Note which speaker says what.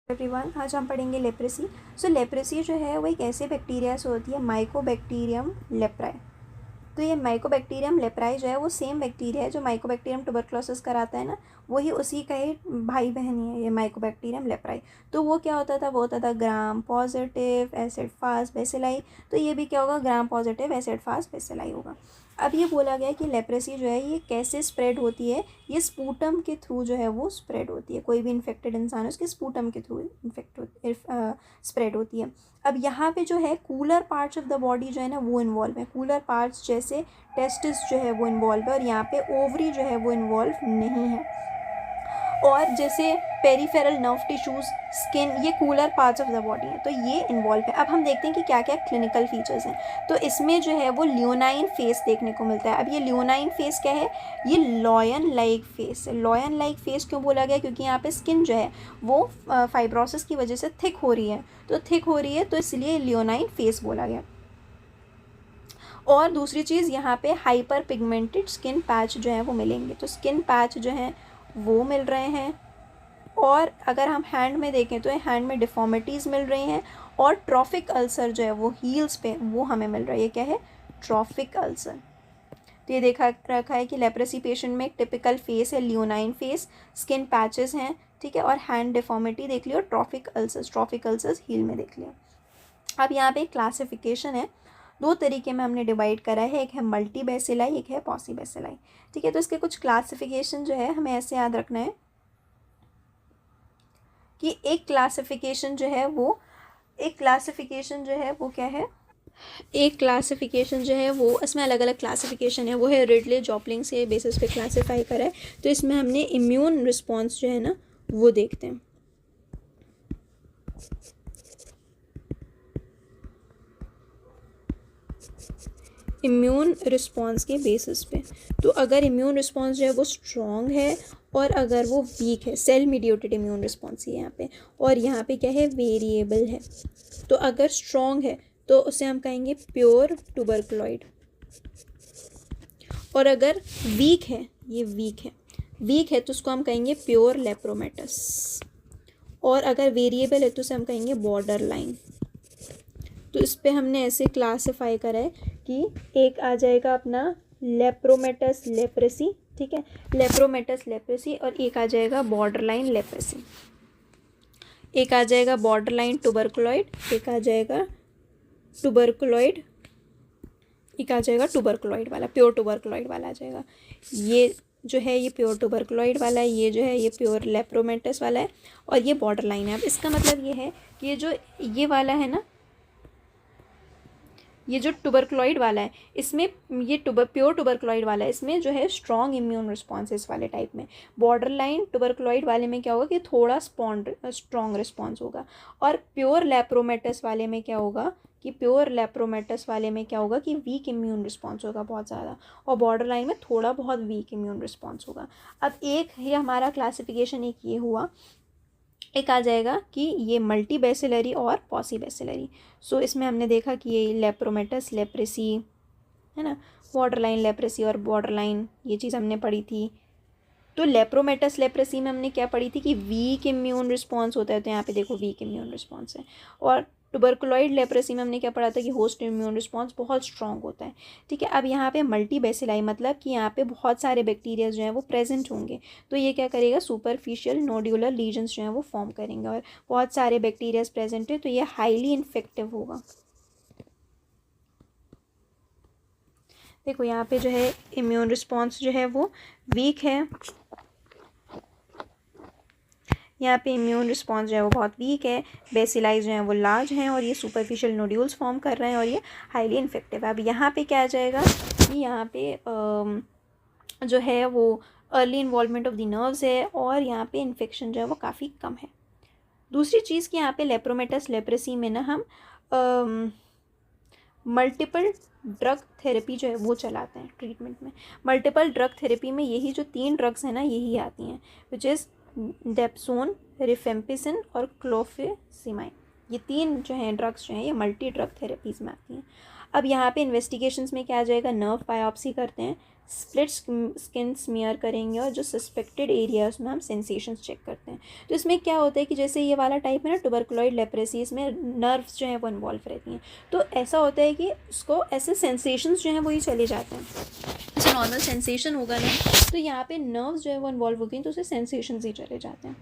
Speaker 1: Everyone, आज हम पढ़ेंगे लेप्रेसी। लेप्रेसी जो है वो एक ऐसे बैक्टीरिया से होती है, माइकोबैक्टीरियम लेप्राई। तो ये माइकोबैक्टीरियम लेप्राई जो है वो सेम बैक्टीरिया है जो माइकोबैक्टीरियम ट्यूबरक्लोसिस कराता है ना, वही उसी का ही भाई बहन ही है ये माइकोबैक्टीरियम लेप्राई। तो वो क्या होता था, वो होता था gram positive acid fast bacilli. तो ये भी क्या होगा, gram positive acid fast bacilli होगा। अब ये बोला गया कि लेप्रेसी जो है ये कैसे स्प्रेड होती है, ये स्पूटम के थ्रू जो है वो स्प्रेड होती है। कोई भी इन्फेक्टेड इंसान है उसके स्पूटम के थ्रू स्प्रेड होती है। अब यहाँ पे जो है cooler parts of the body जो है ना वो इन्वॉल्व है। कूलर पार्ट्स जैसे टेस्टिस जो है वो इन्वॉल्व है और यहाँ पे ओवरी जो है वो इन्वॉल्व नहीं है। और जैसे पेरीफेरल नर्व टिश्यूज, स्किन, ये cooler parts of the body है, तो ये इन्वॉल्व है। अब हम देखते हैं कि क्या क्या क्लिनिकल फीचर्स हैं। तो इसमें जो है वो लियोनाइन फेस देखने को मिलता है। अब ये लियोनाइन फेस क्या है, ये लॉयन लाइक फेस है। लॉयन लाइक फेस क्यों बोला गया, क्योंकि यहाँ पे स्किन जो है वो फाइब्रोसिस की वजह से थिक हो रही है, तो थिक हो रही है तो इसलिए लियोनाइन फेस बोला गया। और दूसरी चीज़, यहाँ पे हाइपर पिगमेंटेड स्किन पैच जो है वो मिलेंगे। तो स्किन पैच जो है वो मिल रहे हैं। और अगर हम हैंड में देखें तो हैंड में डिफॉर्मिटीज़ मिल रही हैं। और ट्रॉफिक अल्सर जो है वो हील्स पे वो हमें मिल रहा है। ये क्या है, ट्रॉफिक अल्सर। तो ये देखा रखा है कि लेप्रेसी पेशेंट में एक टिपिकल फेस है, लियोनाइन फेस, स्किन पैचेस हैं, ठीक है, और हैंड डिफॉर्मिटी देख लियो, ट्रॉफिक अल्सर्स हील में देख लिया। अब यहाँ पे क्लासिफिकेशन है, दो तरीके में हमने डिवाइड करा है, एक है मल्टी बेसिलाई, एक है पॉसी बेसिलाई, ठीक है। तो इसके कुछ क्लासिफिकेशन जो है हमें ऐसे याद रखना है कि एक क्लासिफिकेशन जो है वो क्या है, एक क्लासिफिकेशन जो है वो, इसमें अलग अलग क्लासिफिकेशन है, वो है रिडले जॉपलिंग से बेसिस पे क्लासीफाई करा है। तो इसमें हमने इम्यून रिस्पॉन्स जो है ना वो देखते हैं। इम्यून रिस्पॉन्स के बेसिस पे, तो अगर इम्यून रिस्पॉन्स जो है वो स्ट्रॉन्ग है और अगर वो वीक है, सेल मीडिएटेड इम्यून रिस्पॉन्स ही यहाँ पे, और यहाँ पे क्या है, वेरिएबल है। तो अगर स्ट्रॉन्ग है तो उसे हम कहेंगे प्योर ट्यूबरकुलोइड, और अगर वीक है, ये वीक है तो उसको हम कहेंगे प्योर लेप्रोमेटस, और अगर वेरिएबल है तो उसे हम कहेंगे बॉर्डर लाइन। तो इस पर हमने ऐसे क्लासीफाई करा है कि एक आ जाएगा अपना लेप्रोमेटस लेप्रेसी, ठीक है, लेप्रोमेटस लेप्रेसी, और एक आ जाएगा बॉर्डर लाइन लेप्रेसी, एक आ जाएगा बॉर्डर लाइन ट्यूबरकुलोइड, एक आ जाएगा ट्यूबरकुलोइड, एक आ जाएगा ट्यूबरकुलोइड वाला, प्योर ट्यूबरकुलोइड वाला आ जाएगा। ये जो है ये प्योर ट्यूबरकुलोइड वाला है, ये जो है ये प्योर लेप्रोमेटस वाला है, और ये बॉर्डर लाइन है। अब इसका मतलब ये है कि ये जो ये वाला है ना, ये जो ट्यूबरकुलोइड वाला है, इसमें ये प्योर ट्यूबरकुलोइड वाला है, इसमें जो है स्ट्रॉन्ग इम्यून रिस्पॉन्स वाले टाइप में। बॉर्डर लाइन ट्यूबरकुलोइड वाले में क्या होगा कि थोड़ा स्ट्रॉन्ग रिस्पॉन्स होगा। और प्योर लेप्रोमेटस वाले में क्या होगा कि वीक इम्यून रिस्पॉन्स होगा बहुत ज़्यादा, और बॉर्डर लाइन में थोड़ा बहुत वीक इम्यून रिस्पॉन्स होगा। अब एक ये हमारा क्लासिफिकेशन एक ये हुआ, एक आ जाएगा कि ये मल्टी बेसिलरी और पॉसी बेसिलरी। सो इसमें हमने देखा कि ये लेप्रोमेटस लेप्रेसी है ना, बॉर्डर लाइन लेप्रेसी और बॉर्डर लाइन, ये चीज़ हमने पढ़ी थी। तो लेप्रोमेटस लेप्रेसी में हमने क्या पढ़ी थी कि वीक इम्यून रिस्पॉन्स होता है, तो यहाँ पे देखो वीक इम्यून रिस्पॉन्स है। और ट्यूबरकुलोइड लेप्रेसी में हमने क्या पढ़ा था कि होस्ट इम्यून रिस्पॉन्स बहुत स्ट्रॉन्ग होता है, ठीक है। अब यहाँ पे मल्टी बेसिलाई मतलब कि यहाँ पे बहुत सारे बैक्टीरिया जो हैं वो प्रेजेंट होंगे, तो ये क्या करेगा, सुपरफिशियल नोड्यूलर लीजन्स जो हैं वो फॉर्म करेंगे, और बहुत सारे बैक्टीरियाज प्रेजेंट है तो ये हाईली इन्फेक्टिव होगा। देखो यहाँ पे जो है इम्यून रिस्पॉन्स जो है वो वीक है, यहाँ पे इम्यून रिस्पॉन्स जो है वो बहुत वीक है, बेसिलाइज जो है वो लार्ज हैं, और ये सुपरफिशियल नोड्यूल्स फॉर्म कर रहे हैं, और ये हाईली इन्फेक्टिव है। अब यहाँ पे क्या आ जाएगा कि यहाँ पे जो है वो early involvement of the nerves है, और यहाँ पे इन्फेक्शन जो है वो काफ़ी कम है। दूसरी चीज़ कि यहाँ पे लेप्रोमेटस लेप्रेसी में ना हम मल्टीपल ड्रग थेरेपी जो है वो चलाते हैं ट्रीटमेंट में। मल्टीपल ड्रग थेरेपी में यही जो 3 ड्रग्स हैं ना यही आती हैं, विच इज़ डेप्सोन, रिफेम्पिसिन और क्लोफेसिमाइन। ये 3 जो हैं ड्रग्स जो हैं ये मल्टी ड्रग थेरेपीज़ में आती हैं। अब यहाँ पे इन्वेस्टिगेशंस में क्या आ जाएगा, नर्व बायोप्सी करते हैं, स्प्लिट स्किन स्मीयर करेंगे और जो सस्पेक्टेड एरिया है उसमें हम सेंसेशंस चेक करते हैं। तो इसमें क्या होता है कि जैसे ये वाला टाइप है ना ट्यूबरकुलोइड लेप्रेसी, इसमें नर्व्स जो हैं वो इन्वॉल्व रहती हैं। तो ऐसा होता है कि उसको ऐसे सेंसेशंस जो हैं वो ही चले जाते हैं। जैसे नॉर्मल सेंसेशन होगा ना, तो यहाँ पे नर्व्स जो है वो इन्वॉल्व होगी तो उसे सेंसेशंस ही चले जाते हैं।